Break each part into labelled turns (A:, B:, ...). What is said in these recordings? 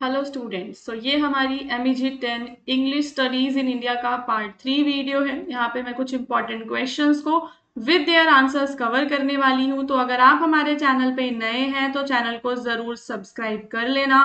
A: Hello students, तो ये हमारी MEG 10 English studies in India का पार्ट 3 वीडियो है। यहाँ पे मैं कुछ इंपॉर्टेंट क्वेश्चंस को विद देयर आंसर्स कवर करने वाली हूँ। तो अगर आप हमारे चैनल पे नए हैं तो चैनल को ज़रूर सब्सक्राइब कर लेना।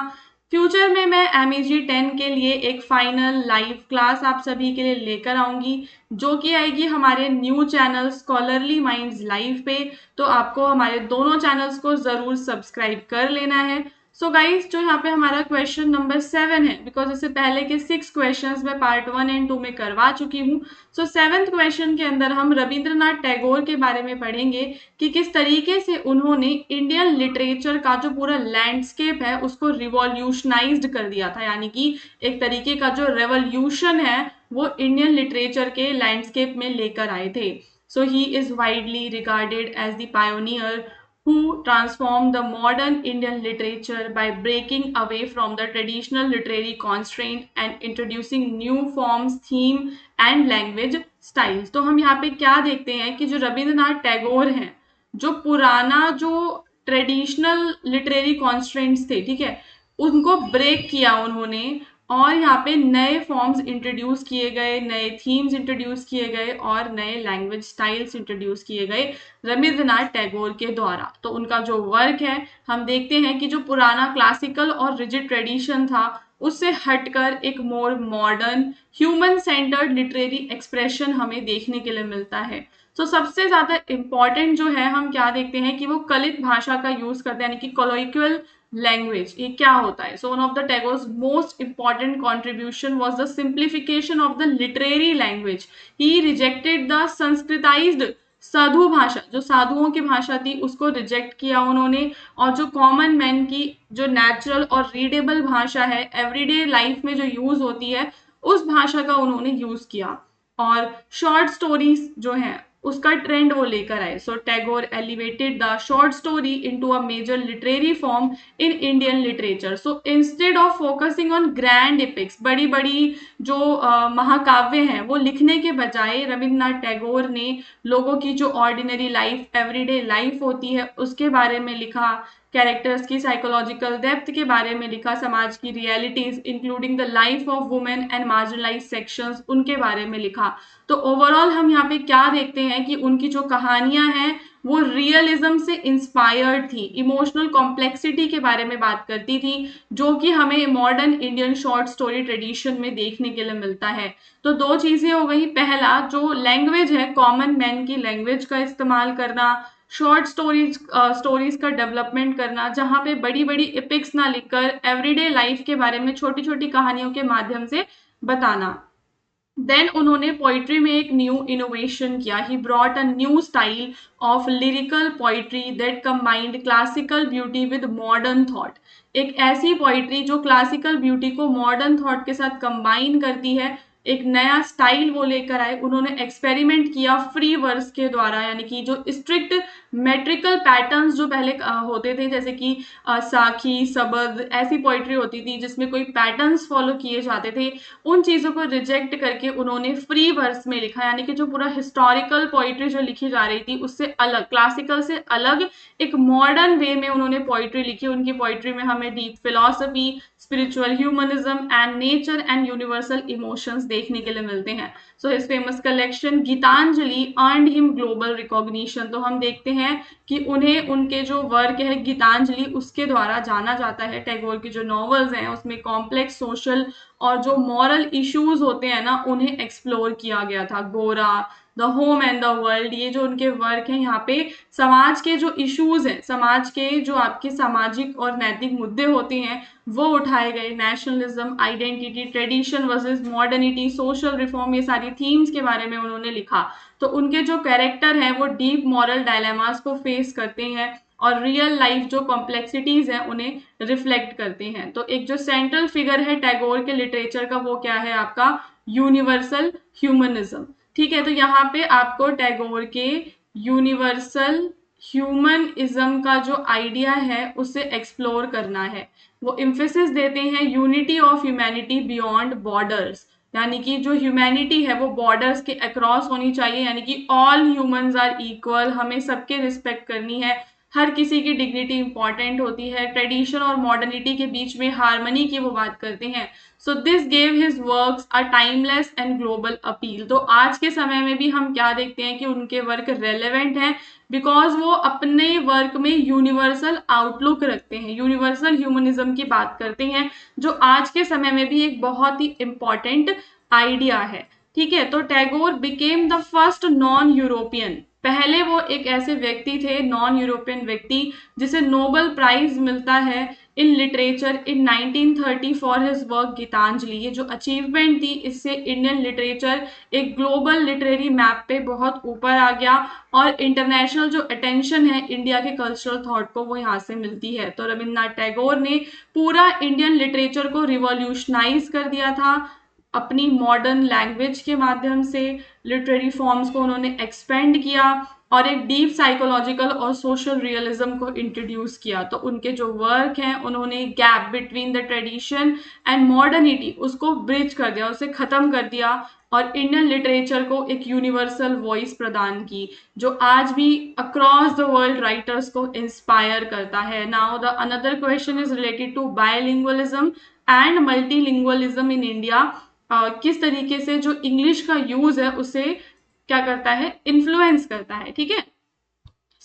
A: फ्यूचर में मैं MEG 10 के लिए एक फाइनल लाइव क्लास आप सभी के लिए लेकर आऊँगी, जो कि आएगी हमारे new channel scholarly minds live पे। तो आपको हमारे दोनों चैनल्स को ज़रूर सब्सक्राइब कर लेना है। सो गाइस, जो यहाँ पे हमारा क्वेश्चन नंबर 7 है, बिकॉज इससे पहले के 6 क्वेश्चंस मैं पार्ट 1 एंड 2 में करवा चुकी हूँ। सो 7th क्वेश्चन के अंदर हम रविंद्रनाथ टैगोर के बारे में पढ़ेंगे कि किस तरीके से उन्होंने इंडियन लिटरेचर का जो पूरा लैंडस्केप है उसको रिवॉल्यूशनाइज्ड कर दिया था। यानी कि एक तरीके का जो रेवोल्यूशन है वो इंडियन लिटरेचर के लैंडस्केप में लेकर आए थे। So he is widely regarded as the pioneer who transformed the modern Indian literature by breaking away from the traditional literary constraint and introducing new forms, theme and language styles। तो हम यहाँ पे क्या देखते हैं कि जो रविंद्रनाथ टैगोर हैं, जो पुराना जो ट्रेडिशनल लिटरेरी कॉन्स्ट्रेंट्स थे, ठीक है, उनको ब्रेक किया उन्होंने और यहाँ पे नए फॉर्म्स इंट्रोड्यूस किए गए, नए थीम्स इंट्रोड्यूस किए गए और नए लैंग्वेज स्टाइल्स इंट्रोड्यूस किए गए रविंद्रनाथ टैगोर के द्वारा। तो उनका जो वर्क है, हम देखते हैं कि जो पुराना क्लासिकल और रिजिड ट्रेडिशन था उससे हटकर एक मोर modern human centred literary expression हमें देखने के लिए मिलता है। तो सबसे ज्यादा इंपॉर्टेंट जो है, हम क्या देखते हैं कि वो कलित भाषा का यूज करते हैं, यानी कि कोलोक्वियल लैंग्वेज। ये क्या होता है? So one of the Tagore's most important contribution was the simplification of the literary language. He rejected the Sanskritised Sadhu Bhasha, जो साधुओं की भाषा थी उसको रिजेक्ट किया उन्होंने, और जो कॉमन मैन की जो नेचुरल और रीडेबल भाषा है, एवरीडे लाइफ में जो यूज होती है, उस भाषा का उन्होंने यूज किया। और शॉर्ट स्टोरीज जो है उसका ट्रेंड वो लेकर आए। So Tagore elevated the short story into a major literary form in Indian literature. So instead of focusing on grand epics, बड़ी बड़ी जो महाकाव्य हैं वो लिखने के बजाय रविंद्रनाथ टैगोर ने लोगों की जो ऑर्डिनरी लाइफ, एवरीडे लाइफ होती है उसके बारे में लिखा, कैरेक्टर्स की साइकोलॉजिकल डेप्थ के बारे में लिखा, समाज की realities including the life of women and marginalised sections उनके बारे में लिखा। तो ओवरऑल हम यहाँ पे क्या देखते हैं कि उनकी जो कहानियां हैं वो रियलिज्म से इंस्पायर्ड थी, इमोशनल कॉम्प्लेक्सिटी के बारे में बात करती थी, जो कि हमें modern Indian short story tradition में देखने के लिए मिलता है। तो दो चीजें हो गई, पहला जो लैंग्वेज है, कॉमन मैन की लैंग्वेज का इस्तेमाल करना, शॉर्ट स्टोरीज का डेवलपमेंट करना, जहां पे बड़ी बड़ी एपिक्स ना लिखकर एवरीडे लाइफ के बारे में छोटी छोटी कहानियों के माध्यम से बताना। देन उन्होंने पोइट्री में एक न्यू इनोवेशन किया। He brought a new style of lyrical poetry that combined classical beauty with modern thought. एक ऐसी पोइट्री जो क्लासिकल ब्यूटी को मॉडर्न थॉट के साथ कंबाइन करती है, एक नया स्टाइल वो लेकर आए। उन्होंने एक्सपेरिमेंट किया फ्री वर्स के द्वारा, यानी कि जो स्ट्रिक्ट मेट्रिकल पैटर्न्स जो पहले होते थे, जैसे कि साखी, सबद, ऐसी पोइट्री होती थी जिसमें कोई पैटर्न्स फॉलो किए जाते थे, उन चीजों को रिजेक्ट करके उन्होंने फ्री वर्स में लिखा। यानी कि जो पूरा हिस्टोरिकल पोइट्री जो लिखी जा रही थी उससे अलग, क्लासिकल से अलग एक मॉडर्न वे में उन्होंने पोइट्री लिखी। उनकी पोइट्री में हमें deep philosophy, spiritual humanism and nature and universal emotions देखने के लिए मिलते हैं। So his famous collection Gitanjali earned him global recognition. तो हम देखते हैं कि उन्हें उनके जो वर्क है गीतांजलि उसके द्वारा जाना जाता है। टैगोर की जो नॉवेल्स हैं उसमें कॉम्प्लेक्स सोशल और जो मॉरल इश्यूज होते हैं ना, उन्हें एक्सप्लोर किया गया था। गोरा, the home and the world, ये जो उनके वर्क हैं, यहाँ पे समाज के जो इश्यूज हैं, समाज के जो आपके सामाजिक और नैतिक मुद्दे होते हैं वो उठाए गए। Nationalism, identity, tradition versus modernity, social reform, ये सारी थीम्स के बारे में उन्होंने लिखा। तो उनके जो कैरेक्टर हैं वो डीप मॉरल डायलेमास को फेस करते हैं और रियल लाइफ जो कॉम्प्लेक्सिटीज हैं उन्हें रिफ्लेक्ट करते हैं। तो एक जो सेंट्रल फिगर है टैगोर के लिटरेचर का वो क्या है? आपका यूनिवर्सल ह्यूमनिज्म। ठीक है, तो यहाँ पे आपको टैगोर के यूनिवर्सल ह्यूमनिज्म का जो आइडिया है उसे एक्सप्लोर करना है। वो इम्फेसिस देते हैं unity of humanity beyond borders, यानी कि जो ह्यूमैनिटी है वो बॉर्डर्स के अक्रॉस होनी चाहिए, यानी कि ऑल ह्यूमंस आर इक्वल, हमें सबके रिस्पेक्ट करनी है, हर किसी की डिग्निटी इंपॉर्टेंट होती है, ट्रेडिशन और मॉडर्निटी के बीच में हार्मनी की वो बात करते हैं। So this gave his works a timeless and global appeal. तो आज के समय में भी हम क्या देखते हैं कि उनके वर्क रेलेवेंट हैं, बिकॉज वो अपने वर्क में यूनिवर्सल आउटलुक रखते हैं, यूनिवर्सल ह्यूमनिज्म की बात करते हैं, जो आज के समय में भी एक बहुत ही इंपॉर्टेंट आइडिया है। ठीक है, तो Tagore became the first non European, पहले वो एक ऐसे व्यक्ति थे, नॉन यूरोपियन व्यक्ति, जिसे नोबेल प्राइज मिलता है in literature in 1930 for his work Gitanjali. ये जो अचीवमेंट थी, इससे इंडियन लिटरेचर एक ग्लोबल लिटरेरी मैप पे बहुत ऊपर आ गया, और इंटरनेशनल जो अटेंशन है इंडिया के कल्चरल थॉट को, वो यहाँ से मिलती है। तो रविन्द्रनाथ टैगोर ने पूरा इंडियन लिटरेचर को रिवॉल्यूशनाइज कर दिया था अपनी मॉडर्न लैंग्वेज के माध्यम से। लिटरेरी फॉर्म्स को उन्होंने एक्सपेंड किया और एक डीप साइकोलॉजिकल और सोशल रियलिज्म को इंट्रोड्यूस किया। तो उनके जो वर्क हैं, उन्होंने gap between the tradition and modernity उसको ब्रिज कर दिया, उसे खत्म कर दिया, और इंडियन लिटरेचर को एक यूनिवर्सल वॉइस प्रदान की, जो आज भी अक्रॉस द वर्ल्ड राइटर्स को इंस्पायर करता है। Now the another question is related to bilingualism and multilingualism in India. किस तरीके से जो इंग्लिश का यूज है उसे क्या करता है, इन्फ्लुएंस करता है। ठीक है,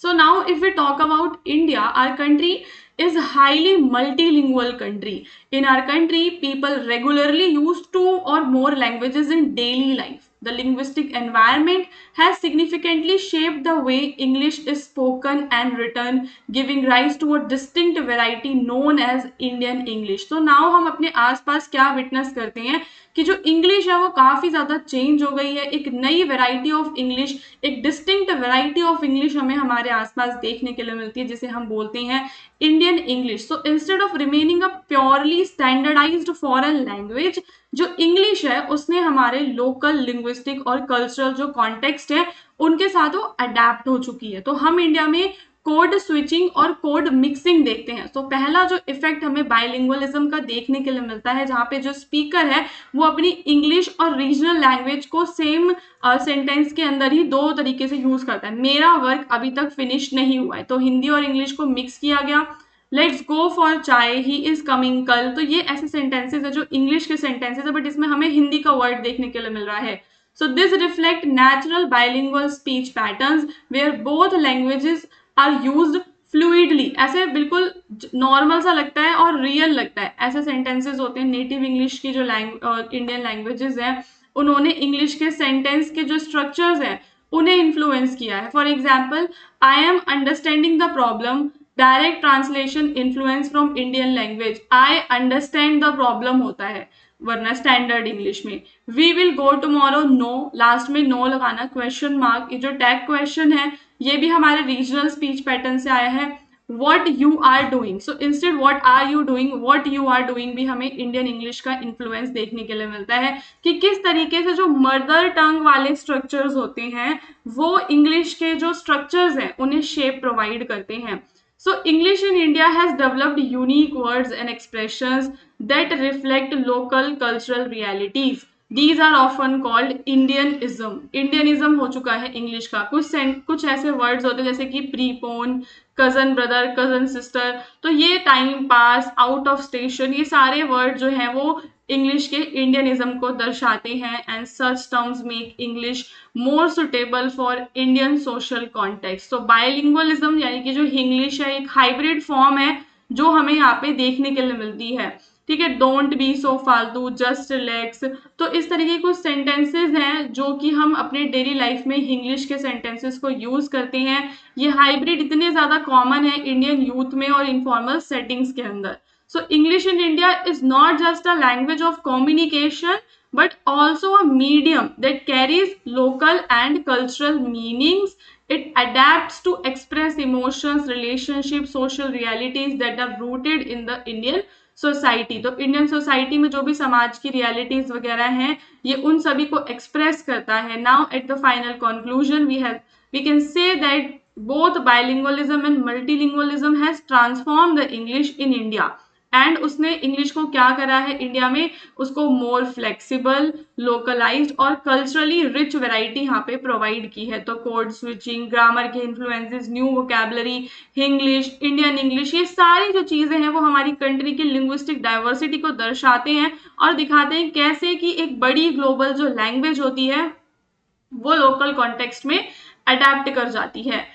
A: so now if we talk about India, our country is highly multilingual country. In our country, people regularly use two or more languages in daily life. The linguistic environment has significantly shaped the way English is spoken and written, giving rise to a distinct variety known as Indian English. So now हम अपने आसपास क्या witness करते हैं कि जो English है वो काफी ज्यादा चेंज हो गई है, एक नई वैरायटी ऑफ इंग्लिश, एक डिस्टिंक्ट वैरायटी ऑफ इंग्लिश हमें हमारे आसपास देखने के लिए मिलती है, जिसे हम बोलते हैं Indian English. So instead of remaining a purely standardised foreign language, जो इंग्लिश है उसने हमारे लोकल लिंग्विस्टिक और कल्चरल जो कॉन्टेक्स्ट है उनके साथ वो अडेप्ट हो चुकी है। तो हम इंडिया में कोड स्विचिंग और कोड मिक्सिंग देखते हैं। तो पहला जो इफेक्ट हमें बाइलिंगुअलिज्म का देखने के लिए मिलता है, जहाँ पे जो स्पीकर है वो अपनी इंग्लिश और रीजनल लैंग्वेज को सेम सेंटेंस के अंदर ही दो तरीके से यूज करता है। मेरा वर्क अभी तक फिनिश नहीं हुआ है, तो हिंदी और इंग्लिश को मिक्स किया गया। लेट्स गो फॉर चाय, ही इज कमिंग कल। तो ये ऐसे सेंटेंसेस है जो इंग्लिश के सेंटेंसेस है, बट इसमें हमें हिंदी का वर्ड देखने के लिए मिल रहा है। So this reflect natural bilingual speech patterns where both languages are used fluidly. ऐसे बिल्कुल नॉर्मल सा लगता है और रियल लगता है, ऐसे सेंटेंसेस होते हैं। नेटिव इंग्लिश की जो इंडियन लैंग्वेजेस हैं, उन्होंने इंग्लिश के सेंटेंस के जो स्ट्रक्चर्स हैं उन्हें इन्फ्लुएंस किया है। For example, I am understanding the problem, direct translation influence from Indian language, I understand the problem होता है, वरना स्टैंडर्ड इंग्लिश में we will go tomorrow, no, last में नो लगाना, क्वेश्चन मार्क। ये जो टैग क्वेश्चन है ये भी हमारे रीजनल स्पीच पैटर्न से आया है। What you are doing, so instead what are you doing, what you are doing भी हमें इंडियन इंग्लिश का इन्फ्लुएंस देखने के लिए मिलता है, कि किस तरीके से जो मदर टंग वाले स्ट्रक्चर्स होते हैं वो इंग्लिश के जो स्ट्रक्चर्स हैं उन्हें शेप प्रोवाइड करते हैं। So English in India has developed unique words and expressions that reflect local cultural realities. These are often called Indianism. Indianism हो चुका है इंग्लिश का। कुछ ऐसे वर्ड्स होते हैं जैसे कि prepone, cousin brother, cousin sister. तो ये time pass, out of station, ये सारे वर्ड जो हैं वो इंग्लिश के इंडियनिज्म को दर्शाते हैं, and such terms make English more suitable for Indian social context. तो बायलिंगुअलिज्म यानी कि जो इंग्लिश है एक हाइब्रिड फॉर्म है जो हमें यहाँ पे देखने के लिए मिलती है। ठीक है, डोंट बी सो फालतू, जस्ट रिलैक्स। तो इस तरीके के कुछ सेंटेंसेस हैं जो कि हम अपने डेली लाइफ में इंग्लिश के सेंटेंसेस को यूज करते हैं। ये हाइब्रिड इतने ज्यादा कॉमन है इंडियन यूथ में और इनफॉर्मल सेटिंग्स के अंदर। So English in India is not just a language of communication, but also a medium that carries local and cultural meanings. It adapts to express emotions, relationships, social realities that are rooted in the Indian society. तो Indian society में जो भी समाज की realities वगैरह हैं ये उन सभी को एक्सप्रेस करता है। Now at the final conclusion we can say that both bilingualism and multilingualism has transformed the English in India. And उसने इंग्लिश को क्या करा है इंडिया में, उसको मोर फ्लेक्सिबल, लोकलाइज्ड और कल्चरली रिच वैरायटी यहाँ पे प्रोवाइड की है। तो कोड स्विचिंग, ग्रामर के influences, new vocabulary, English, Indian English, ये सारी जो चीजें हैं वो हमारी कंट्री की लिंग्विस्टिक डाइवर्सिटी को दर्शाते हैं और दिखाते हैं कैसे कि एक बड़ी ग्लोबल जो लैंग्वेज होती है वो लोकल कॉन्टेक्स्ट में अडेप्ट कर जाती है।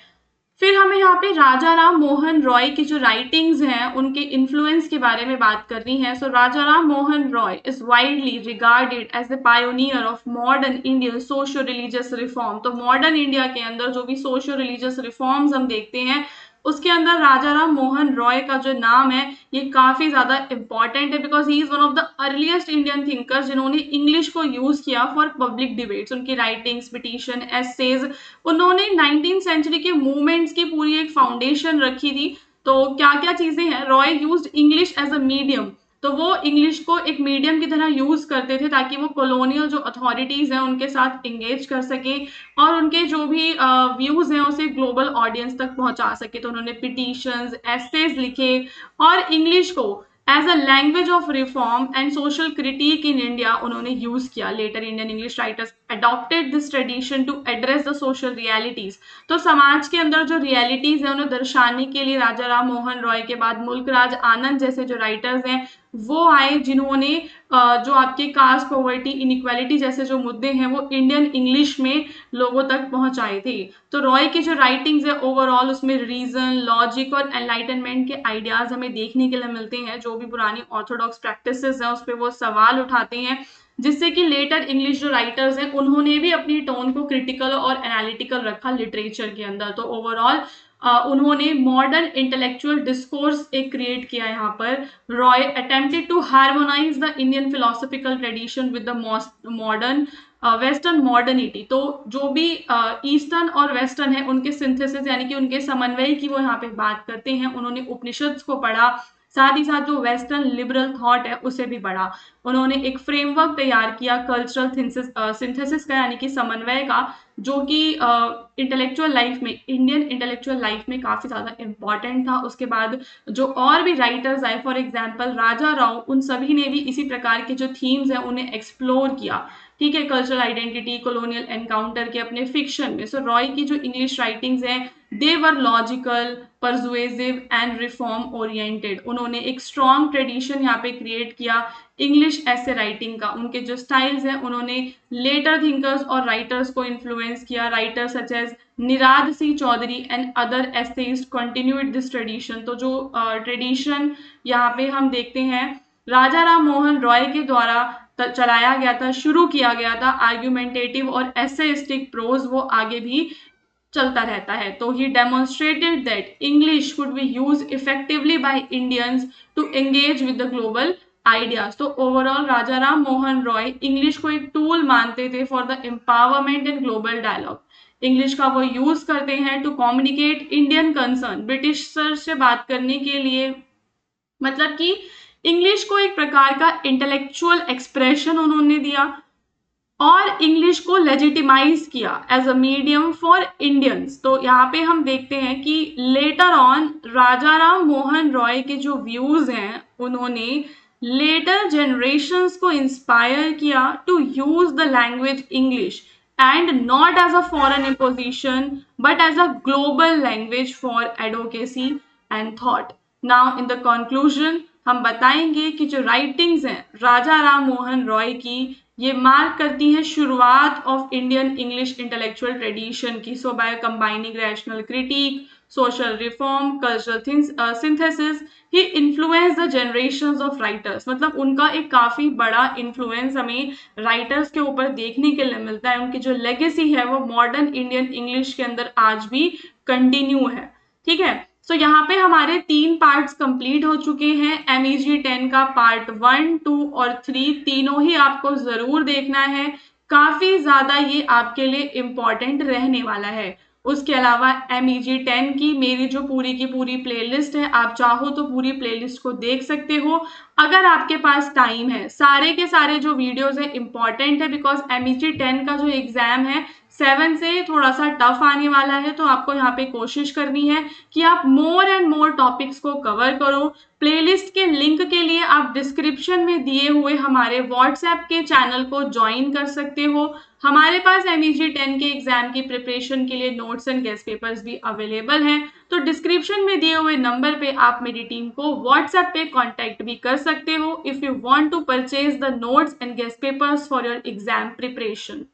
A: फिर हमें यहाँ पे राजा राम मोहन रॉय की जो राइटिंग्स हैं उनके इन्फ्लुएंस के बारे में बात करनी है। So Raja Ram Mohan Roy is widely regarded as the pioneer of modern Indian socio religious reform. तो मॉडर्न इंडिया के अंदर जो भी सोशो रिलीजियस रिफॉर्म्स हम देखते हैं उसके अंदर राजा राम मोहन रॉय का जो नाम है ये काफी ज्यादा इंपॉर्टेंट है, because he is one of the earliest Indian thinkers जिन्होंने इंग्लिश को यूज किया फॉर पब्लिक डिबेट्स। उनकी राइटिंग्स, पिटीशन, एसेज, उन्होंने 19th सेंचुरी के मूवमेंट्स की पूरी एक फाउंडेशन रखी थी। तो क्या क्या चीजें हैं, Roy used English as a medium. तो वो इंग्लिश को एक मीडियम की तरह यूज करते थे ताकि वो कॉलोनियल जो अथॉरिटीज हैं उनके साथ एंगेज कर सके और उनके जो भी व्यूज हैं उसे ग्लोबल ऑडियंस तक पहुंचा सके। तो उन्होंने पिटीशंस, एसेज लिखे और इंग्लिश को as a language of reform and social critique in India उन्होंने यूज किया। Later Indian English writers adopted this tradition to address the social realities। तो समाज के अंदर जो रियलिटीज है उन्हें दर्शाने के लिए राजा राम मोहन रॉय के बाद मुल्क राज आनंद जैसे जो राइटर्स हैं वो आए, जिन्होंने जो आपके कास्ट, पॉवर्टी, इनइक्वालिटी जैसे जो मुद्दे हैं वो इंडियन इंग्लिश में लोगों तक पहुंचाए थे। तो रॉय की जो राइटिंग्स है ओवरऑल उसमें रीजन, लॉजिक और एनलाइटनमेंट के आइडियाज हमें देखने के लिए मिलते हैं। जो भी पुरानी ऑर्थोडॉक्स प्रैक्टिसेस हैं उस पर वो सवाल उठाते हैं, जिससे कि लेटर इंग्लिश जो राइटर्स हैं उन्होंने भी अपनी टोन को क्रिटिकल और एनालिटिकल रखा लिटरेचर के अंदर। तो ओवरऑल उन्होंने मॉडर्न इंटेलेक्चुअल डिस्कोर्स एक क्रिएट किया यहाँ पर। Roy attempted to harmonise the Indian philosophical tradition with the modern western modernity. तो जो भी ईस्टर्न और वेस्टर्न है उनके सिंथेसिस यानी कि उनके समन्वय की वो यहाँ पे बात करते हैं। उन्होंने उपनिषद को पढ़ा, साथ ही साथ जो वेस्टर्न लिबरल थॉट है उसे भी पढ़ा। उन्होंने एक फ्रेमवर्क तैयार किया कल्चरल सिंथेसिस का यानी कि समन्वय का, जो कि इंटेलेक्चुअल लाइफ में, इंडियन इंटेलेक्चुअल लाइफ में काफी ज्यादा इंपॉर्टेंट था। उसके बाद जो और भी राइटर्स आए, फॉर एग्जांपल राजा राव, उन सभी ने भी इसी प्रकार के जो थीम्स हैं उन्हें एक्सप्लोर किया। ठीक है, कल्चरल आइडेंटिटी, कॉलोनियल एनकाउंटर के अपने फिक्शन में। सो रॉय की जो इंग्लिश राइटिंग्स हैं they were logical, persuasive and reform oriented. उन्होंने एक स्ट्रॉन्ग ट्रेडिशन यहाँ पे क्रिएट किया इंग्लिश ऐसे राइटिंग का। उनके जो स्टाइल्स हैं उन्होंने लेटर थिंकर्स और राइटर्स को इन्फ्लुएंस किया। Writers such as Nirad Singh Chaudhuri and other essayist continued this tradition. तो जो ट्रेडिशन यहाँ पे हम देखते हैं राजा राम मोहन रॉय के द्वारा चलाया गया था, शुरू किया गया था, आर्ग्यूमेंटेटिव और एसेइस्टिक प्रोज वो आगे भी चलता रहता है। तो he demonstrated that English could be use effectively by Indians to engage with the global ideas. तो ओवरऑल राजा राम मोहन रॉय इंग्लिश को एक टूल मानते थे for the empowerment in global dialogue. English का वो यूज करते हैं to communicate Indian concern, British sir से बात करने के लिए। मतलब कि इंग्लिश को एक प्रकार का इंटेलेक्चुअल एक्सप्रेशन उन्होंने दिया और इंग्लिश को लेजिटिमाइज किया as a medium for Indians. तो यहाँ पे हम देखते हैं कि लेटर ऑन राजा राम मोहन रॉय के जो व्यूज हैं उन्होंने लेटर जनरेशंस को इंस्पायर किया to use the language English and not as a foreign imposition but as a global language for advocacy and thought. Now in the conclusion हम बताएंगे कि जो राइटिंग्स हैं राजा राम मोहन रॉय की ये मार्क करती है शुरुआत of Indian English intellectual tradition की। So by combining rational critique, social reform, cultural synthesis, he influence the generations of writers. मतलब उनका एक काफी बड़ा इन्फ्लुएंस हमें राइटर्स के ऊपर देखने के लिए मिलता है। उनकी जो लेगेसी है वो मॉडर्न इंडियन इंग्लिश के अंदर आज भी कंटिन्यू है। ठीक है, सो यहाँ पे हमारे 3 पार्ट्स कंप्लीट हो चुके हैं। MEG 10 का पार्ट 1, 2 और 3 तीनों ही आपको जरूर देखना है, काफी ज्यादा ये आपके लिए इम्पोर्टेंट रहने वाला है। उसके अलावा MEG 10 की मेरी जो पूरी की पूरी प्लेलिस्ट है, आप चाहो तो पूरी प्लेलिस्ट को देख सकते हो अगर आपके पास टाइम है। सारे के सारे जो वीडियोस है इंपॉर्टेंट है, बिकॉज MEG 10 का जो एग्जाम है 7 से थोड़ा सा टफ आने वाला है, तो आपको यहाँ पे कोशिश करनी है कि आप मोर एंड मोर टॉपिक्स को कवर करो। प्लेलिस्ट के लिंक के लिए आप डिस्क्रिप्शन में दिए हुए हमारे व्हाट्सएप के चैनल को ज्वाइन कर सकते हो। हमारे पास MEG 10 के एग्जाम की प्रिपरेशन के लिए नोट्स एंड गेस्ट पेपर्स भी अवेलेबल हैं, तो डिस्क्रिप्शन में दिए हुए नंबर पे आप मेरी टीम को व्हाट्सएप पे कांटेक्ट भी कर सकते हो if you want to purchase the notes and guess papers for your exam preparation.